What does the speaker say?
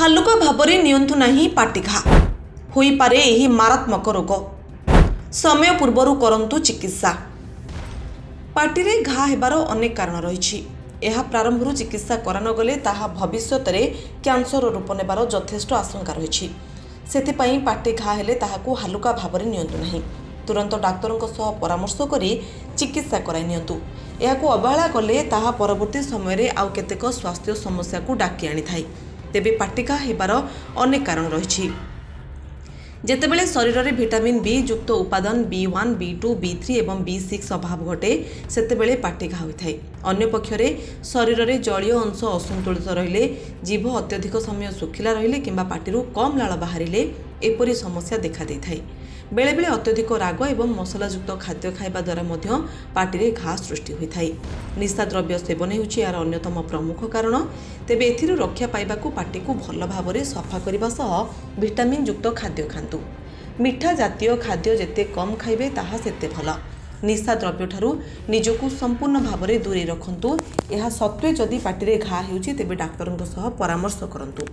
हालुका भाବରେ नियंतु नाही पाटी घा होई पारे एही मारात्मक रोग समय पूर्वरु करंतु चिकित्सा। पाटिरे घा हेबार अनेक कारण रही। यह प्रारंभरू चिकित्सा करान गले ताहा भविष्यत रे कैंसर रूप नेबार यथेष्ट आशंका रही। सेथिपाई पाटी घा हेले ताहाकू हालुका भाବରେ नियंतु नाही, तुरंत डाक्तरंक सह परामर्श करी चिकित्सा कराई नियंतु। एहाकू अवहेला कले ताहा परवर्ती समय रे आउ केतेक स्वास्थ्य समस्या को डाकी आनी थाई। तेबे पाटी घा हेबार अनेक कारण रही। जेतेबेले शरीर में विटामिन बी युक्त उपादान B1, B2, B3 और B6 अभाव घटे सेतेबेले पाटी घा होइथाय। अन्य पक्षरे शरीर में जलीय अंश असंतुलित रहिले, जीभ अत्यधिक समय सुखिला रहिले किंबा पाटिरू कम लाळ बाहरिले एपरी समस्या देखा देइथाय। बेले बेले अत्यधिक राग एवं मसलायुक्त खाद्य खाइबा द्वारा मध्य पाटिरे घा सृष्टि होइथाय। निशा द्रव्य सेवन हेउछि यार अन्यतम प्रमुख कारण। तेबे एथिरु रक्षा पाइबाकू पाटी को भल भाबरे सफा करिबा सह विटामिन युक्त खाद्य खांतु। मिठा जातीय खाद्य जेते कम खाइबे ताहा सेते भल। निशा द्रव्य ठारू निजकू संपूर्ण भाबरे दूरी रखंतु। एहा सत्वे जदि पाटिरे घा हेउछि तेबे डाक्तरंक सह परामर्श करंतु।